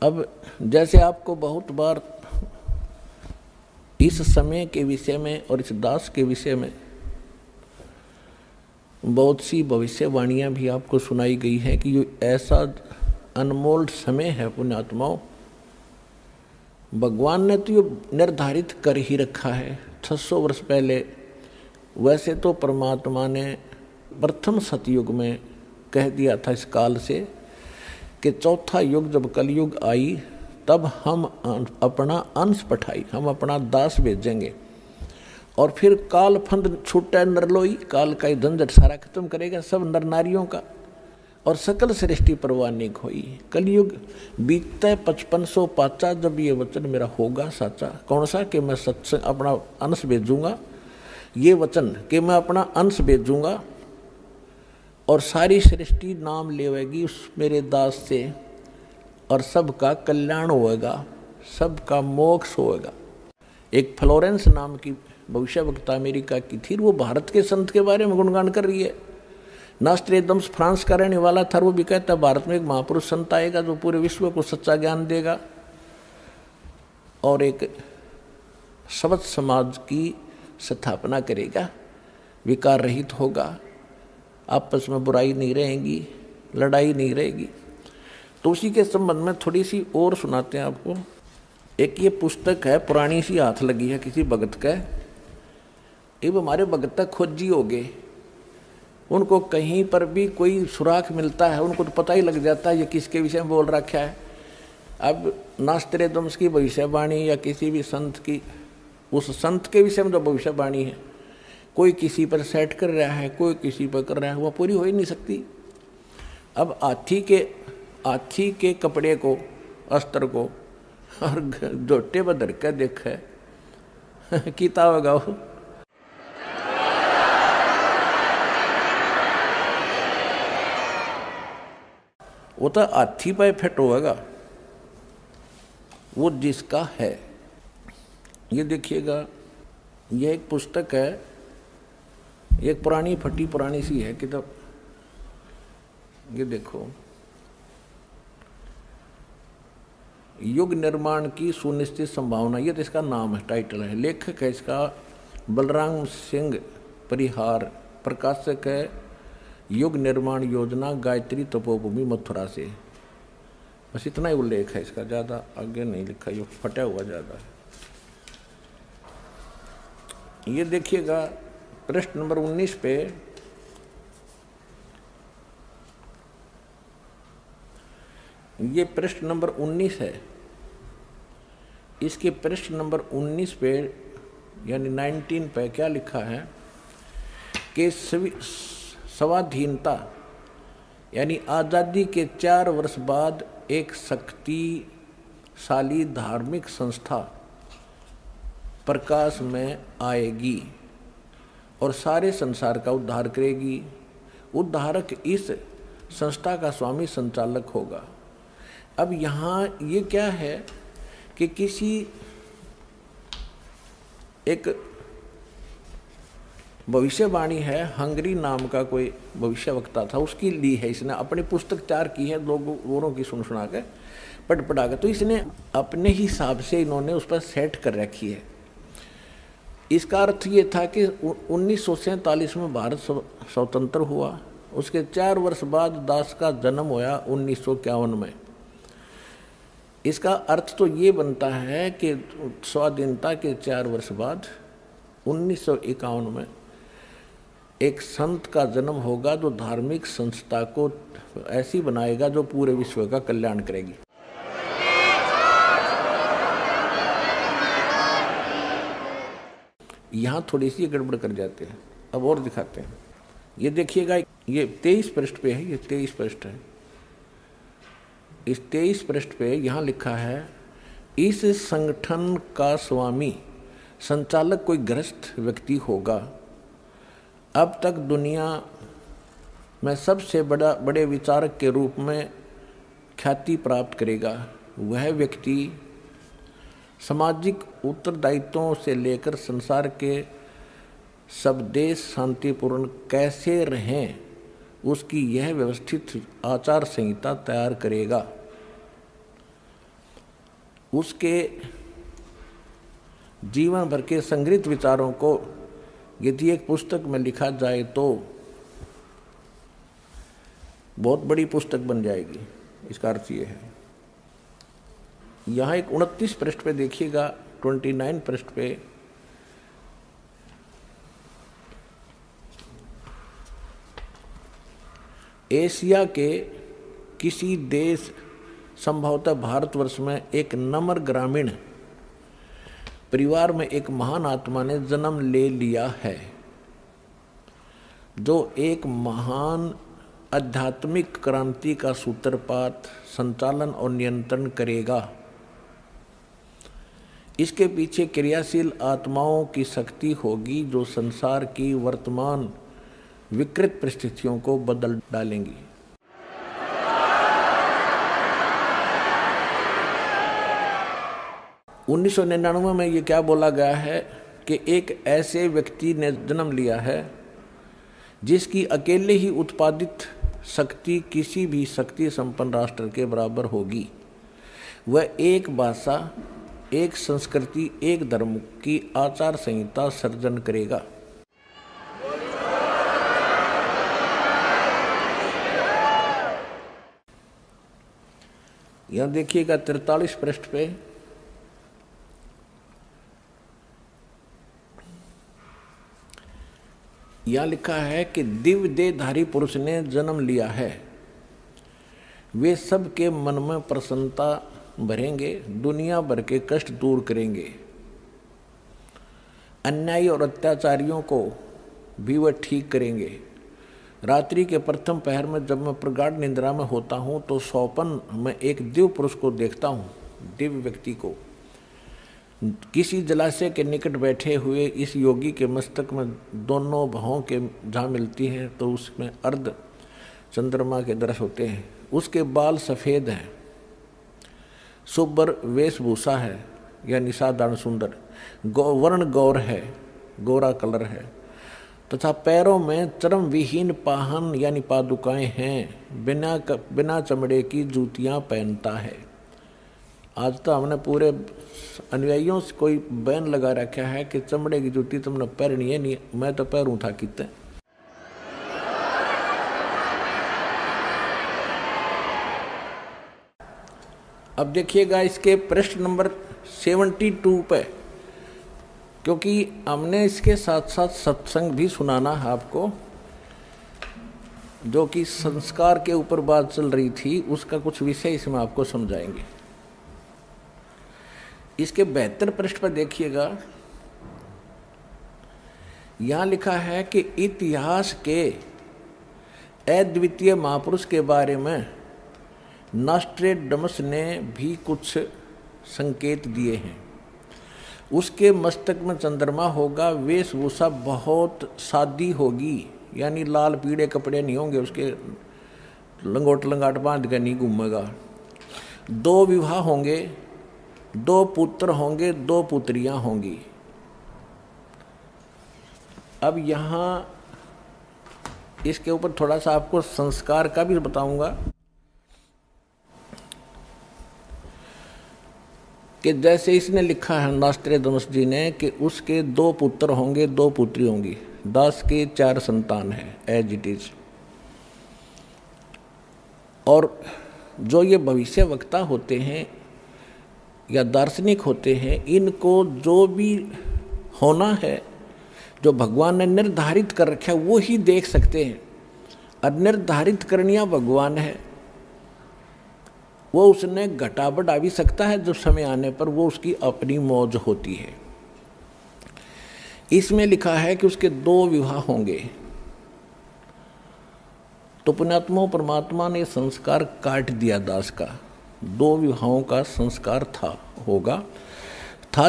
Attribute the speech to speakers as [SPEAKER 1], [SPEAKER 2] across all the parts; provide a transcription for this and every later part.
[SPEAKER 1] अब जैसे आपको बहुत बार इस समय के विषय में और इस दास के विषय में बहुत सी भविष्यवाणियां भी आपको सुनाई गई है कि ये ऐसा अनमोल समय है पुण्यात्माओं, भगवान ने तो ये निर्धारित कर ही रखा है 600 वर्ष पहले। वैसे तो परमात्मा ने प्रथम सतयुग में कह दिया था इस काल से कि चौथा युग जब कलयुग आई तब हम अपना अंश पठाई, हम अपना दास भेजेंगे और फिर काल फंद छूटा नरलोई, काल का ही झंझट सारा खत्म करेगा सब नर नारियों का और सकल सृष्टि परवानिक होई। कलयुग बीतता 5500 पाचा जब ये वचन मेरा होगा साचा, कौन सा कि मैं सत्संग अपना अंश भेजूंगा, ये वचन कि मैं अपना अंश भेजूंगा और सारी सृष्टि नाम लेवेगी उस मेरे दास से और सबका कल्याण होएगा, सबका मोक्ष होएगा। एक फ्लोरेंस नाम की भविष्यवक्ता अमेरिका की थी, वो भारत के संत के बारे में गुणगान कर रही है। नास्ट्रेदम्स फ्रांस का रहने वाला था, वो भी कहता है भारत में एक महापुरुष संत आएगा जो पूरे विश्व को सच्चा ज्ञान देगा और एक सबद समाज की स्थापना करेगा, विकार रहित होगा, आपस में बुराई नहीं रहेगी, लड़ाई नहीं रहेगी। तो उसी के संबंध में थोड़ी सी और सुनाते हैं आपको। एक ये पुस्तक है, पुरानी सी हाथ लगी है किसी भगत का। ये हमारे भगत तक खोजी हो गए, उनको कहीं पर भी कोई सुराख मिलता है उनको तो पता ही लग जाता है ये किसके विषय में बोल रखा है। अब नास्ट्रेदम्स की भविष्यवाणी या किसी भी संत की, उस संत के विषय में जो भविष्यवाणी है, कोई किसी पर सेट कर रहा है, कोई किसी पर कर रहा है, वह पूरी हो ही नहीं सकती। अब हाथी के कपड़े को, अस्त्र को और जोटे पर धर कर देखा है कीता होगा वो तो हाथी पर फिट होगा वो जिसका है। ये देखिएगा, यह एक पुस्तक है, एक पुरानी फटी पुरानी सी है किताब। ये देखो, युग निर्माण की सुनिश्चित संभावना, ये तो इसका नाम है, टाइटल है। लेखक है इसका बलराम सिंह परिहार, प्रकाशक है युग निर्माण योजना गायत्री तपोभूमि मथुरा से। बस इतना ही उल्लेख है इसका, ज़्यादा आगे नहीं लिखा, ये फटा हुआ ज़्यादा है। ये देखिएगा पृष्ठ नंबर 19 पे ये पृष्ठ नंबर 19 है। इसके पृष्ठ नंबर 19 पे यानी 19 पे क्या लिखा है कि स्वाधीनता यानी आज़ादी के 4 वर्ष बाद एक शक्तिशाली धार्मिक संस्था प्रकाश में आएगी और सारे संसार का उद्धार करेगी। उद्धारक इस संस्था का स्वामी संचालक होगा। अब यहाँ ये क्या है कि किसी एक भविष्यवाणी है, हंगरी नाम का कोई भविष्यवक्ता था, उसकी ली है इसने, अपनी पुस्तक तैयार की है, लोगों की सुना के पढ़ के, तो इसने अपने हिसाब से इन्होंने उस पर सेट कर रखी है। इसका अर्थ ये था कि 1947 में भारत स्वतंत्र हुआ, उसके 4 वर्ष बाद दास का जन्म होया 1951 में। इसका अर्थ तो ये बनता है कि स्वाधीनता के 4 वर्ष बाद 1951 में एक संत का जन्म होगा जो धार्मिक संस्था को ऐसी बनाएगा जो पूरे विश्व का कल्याण करेगी। यहाँ थोड़ी सी गड़बड़ कर जाते हैं, अब और दिखाते हैं। ये देखिएगा, ये 23 पृष्ठ पे है, ये 23 पृष्ठ है। इस 23 पृष्ठ पे यहाँ लिखा है, इस संगठन का स्वामी संचालक कोई गृहस्थ व्यक्ति होगा। अब तक दुनिया में सबसे बड़े विचारक के रूप में ख्याति प्राप्त करेगा। वह व्यक्ति सामाजिक उत्तरदायित्वों से लेकर संसार के सब देश शांतिपूर्ण कैसे रहें उसकी यह व्यवस्थित आचार संहिता तैयार करेगा। उसके जीवन भर के संग्रहित विचारों को यदि एक पुस्तक में लिखा जाए तो बहुत बड़ी पुस्तक बन जाएगी। इसका अर्थ ये है। यहाँ एक 29 पृष्ठ पे देखिएगा, 29 पृष्ठ पे एशिया के किसी देश, संभवतः भारतवर्ष में, एक नम्र ग्रामीण परिवार में एक महान आत्मा ने जन्म ले लिया है, जो एक महान आध्यात्मिक क्रांति का सूत्रपात, संचालन और नियंत्रण करेगा। इसके पीछे क्रियाशील आत्माओं की शक्ति होगी जो संसार की वर्तमान विकृत परिस्थितियों को बदल डालेंगी। उन्नीस 1999 में ये क्या बोला गया है कि एक ऐसे व्यक्ति ने जन्म लिया है जिसकी अकेले ही उत्पादित शक्ति किसी भी शक्ति संपन्न राष्ट्र के बराबर होगी। वह एक भाषा, एक संस्कृति, एक धर्म की आचार संहिता सर्जन करेगा। यहां देखिएगा 43 पृष्ठ पे यह लिखा है कि दिव्य देहधारी पुरुष ने जन्म लिया है। वे सबके मन में प्रसन्नता भरेंगे, दुनिया भर के कष्ट दूर करेंगे। अन्यायी और अत्याचारियों को भी वह ठीक करेंगे। रात्रि के प्रथम पहर में जब मैं प्रगाढ़ निद्रा में होता हूँ तो स्वप्न में एक दिव्य पुरुष को देखता हूँ, दिव्य व्यक्ति को। किसी जलाशय के निकट बैठे हुए इस योगी के मस्तक में दोनों भौं के जहाँ मिलती हैं तो उसमें अर्ध चंद्रमा के दृश्य होते हैं। उसके बाल सफ़ेद हैं, सुब्बर वेशभूषा है, यानी साधारण सुंदर, वर्ण गौर है, गोरा कलर है, तथा पैरों में चर्म विहीन पाहन यानी पादुकाएं हैं। बिना चमड़े की जूतियां पहनता है। आज तो हमने पूरे अनुयायियों से कोई बैन लगा रखा है कि चमड़े की जूती तुमने पहननी है नहीं। मैं तो पैरूं था कितने। अब देखिएगा इसके पृष्ठ नंबर 72 पे, क्योंकि हमने इसके साथ साथ सत्संग भी सुनाना है आपको, जो कि संस्कार के ऊपर बात चल रही थी, उसका कुछ विषय इसमें आपको समझाएंगे। इसके 72 पृष्ठ पर देखिएगा, यहाँ लिखा है कि इतिहास के अद्वितीय महापुरुष के बारे में नॉस्ट्रेडमस ने भी कुछ संकेत दिए हैं। उसके मस्तक में चंद्रमा होगा, वेशभूषा बहुत सादी होगी, यानी लाल पीले कपड़े नहीं होंगे, उसके लंगोट लंगाट बांध कर नहीं घूमेगा। 2 विवाह होंगे, 2 पुत्र होंगे, 2 पुत्रियां होंगी। अब यहाँ इसके ऊपर थोड़ा सा आपको संस्कार का भी बताऊंगा कि जैसे इसने लिखा है नॉस्ट्रेडमस जी ने कि उसके 2 पुत्र होंगे, 2 पुत्री होंगी, 10 के 4 संतान है, एज इट इज। और जो ये भविष्य वक्ता होते हैं या दार्शनिक होते हैं, इनको जो भी होना है, जो भगवान ने निर्धारित कर रखा है, वो ही देख सकते हैं। और निर्धारित करनिया भगवान है, वो उसने घटा बढ़ा भी सकता है, जब समय आने पर वो उसकी अपनी मौज होती है। इसमें लिखा है कि उसके 2 विवाह होंगे। तो पुण्यात्मा परमात्मा ने संस्कार काट दिया दास का। 2 विवाहों का संस्कार था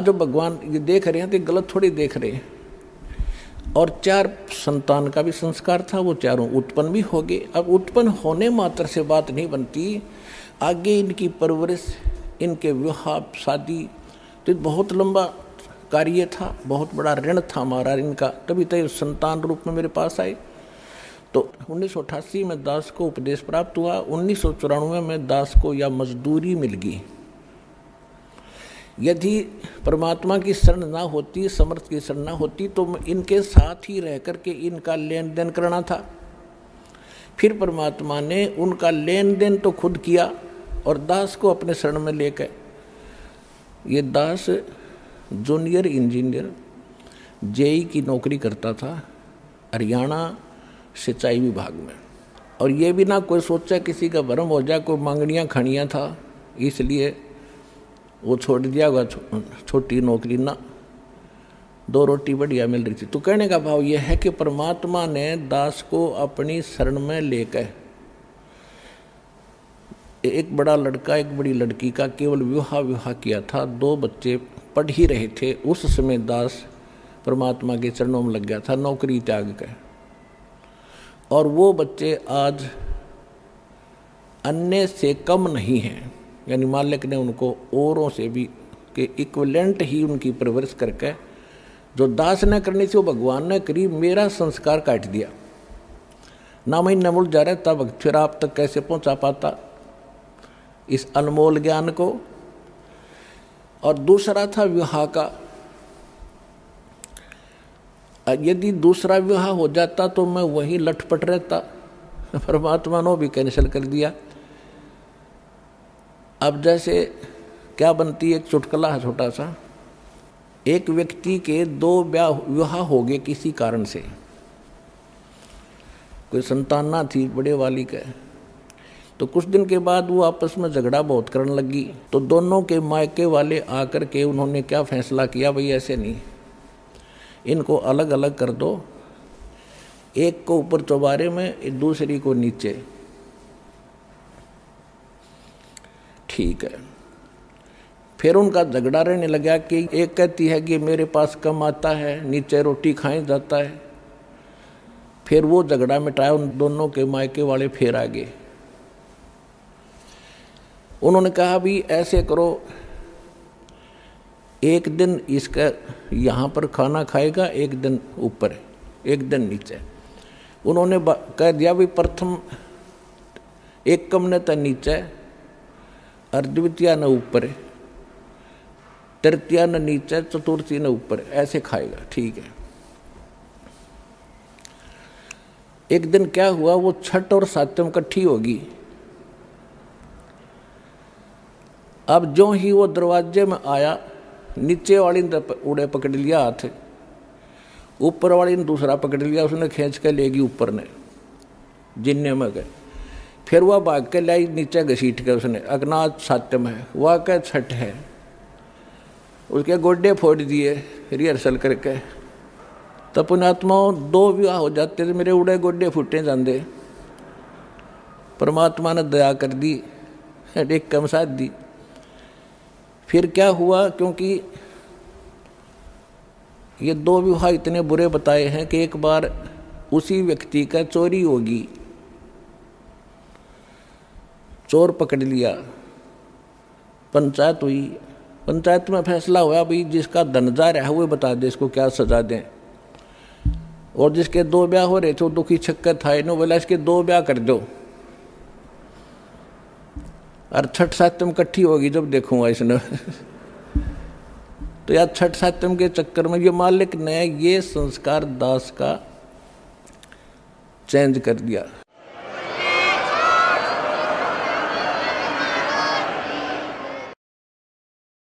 [SPEAKER 1] जो भगवान ये देख रहे हैं तो गलत थोड़ी देख रहे हैं। और 4 संतान का भी संस्कार था, वो चारों उत्पन्न भी हो गए। अब उत्पन्न होने मात्र से बात नहीं बनती, आगे इनकी परवरिश, इनके विवाह शादी, तो बहुत लंबा कार्य था, बहुत बड़ा ऋण था हमारा इनका, तभी तो संतान रूप में मेरे पास आए। तो 1988 में दास को उपदेश प्राप्त हुआ। 1994 में दास को यह मजदूरी मिल गई। यदि परमात्मा की शरण ना होती, समर्थ की शरण ना होती, तो इनके साथ ही रह करके इनका लेन देन करना था। फिर परमात्मा ने उनका लेन देन तो खुद किया और दास को अपने शरण में लेकर, ये दास जूनियर इंजीनियर जेई की नौकरी करता था हरियाणा सिंचाई विभाग में। और ये भी ना कोई सोचा किसी का भरम हो जाए, कोई मांगनियाँ खड़ियाँ था, इसलिए वो छोड़ दिया होगा छोटी नौकरी ना, 2 रोटी बढ़िया मिल रही थी। तो कहने का भाव यह है कि परमात्मा ने दास को अपनी शरण में लेकर, एक बड़ा लड़का एक बड़ी लड़की का केवल विवाह किया था, 2 बच्चे पढ़ ही रहे थे, उस समय दास परमात्मा के चरणों में लग गया था नौकरी त्याग कर। और वो बच्चे आज अन्य से कम नहीं हैं, यानी मालिक ने उनको औरों से भी के इक्विवेलेंट ही उनकी परवरिश करके, जो दास ने करनी थी वो भगवान ने करी। मेरा संस्कार काट दिया ना, मैं न मुड़ जा रहा तब फिर आप तक कैसे पहुंचा पाता इस अनमोल ज्ञान को। और दूसरा था विवाह का, यदि दूसरा विवाह हो जाता तो मैं वही लटपट रहता, परमात्मा ने भी कैंसिल कर दिया। अब जैसे क्या बनती है, एक चुटकुला है छोटा सा, एक व्यक्ति के 2 विवाह हो गए किसी कारण से, कोई संतान ना थी बड़े वाली का। तो कुछ दिन के बाद वो आपस में झगड़ा बहुत करने लगी, तो दोनों के मायके वाले आकर के उन्होंने क्या फैसला किया, भाई ऐसे नहीं, इनको अलग अलग कर दो, एक को ऊपर चौबारे में दूसरी को नीचे। ठीक है। फिर उनका झगड़ा रहने लगा कि एक कहती है कि मेरे पास कम आता है, नीचे रोटी खाई जाता है। फिर वो झगड़ा मिटाया, उन दोनों के मायके वाले फिर आ गए। उन्होंने कहा भी ऐसे करो, एक दिन इसका यहाँ पर खाना खाएगा, एक दिन ऊपर, एक दिन नीचे। उन्होंने कह दिया भी प्रथम एक कम ने तो नीचे और द्वितीय न ऊपर, तृतीय न नीचे, चतुर्थी न ऊपर, ऐसे खाएगा। ठीक है। एक दिन क्या हुआ, वो छठ और सातम इकट्ठी होगी। अब जो ही वो दरवाजे में आया, नीचे वाली ने उड़े पकड़ लिया हाथ, ऊपर वाली ने दूसरा पकड़ लिया, उसने खींच के लेगी ऊपर ने, जिन्ने में गए। फिर वह भाग के लाई नीचे घसीट के, उसने अग्नाथ सात्यम है, वह क्या छठ है, उसके गोड्डे फोड़ दिए रिहर्सल करके। तब पुण्यात्माओं 2 विवाह हो जाते थे, मेरे उड़े गोड्डे फूटे जाते। परमात्मा ने दया कर दी, एक कम साथ दी। फिर क्या हुआ, क्योंकि ये 2 विवाह इतने बुरे बताए हैं कि एक बार उसी व्यक्ति का चोरी होगी, चोर पकड़ लिया, पंचायत हुई, पंचायत में फैसला हुआ भाई जिसका धन जा रहा है वो बता दे इसको क्या सजा दें। और जिसके 2 ब्याह हो रहे थे वो दुखी छक्कर था, इन्हों बोला इसके 2 ब्याह कर दो, और छठ सातम इकट्ठी होगी जब देखूंगा इसने। तो यार छठ सातम के चक्कर में ये मालिक ने ये संस्कार दास का चेंज कर दिया।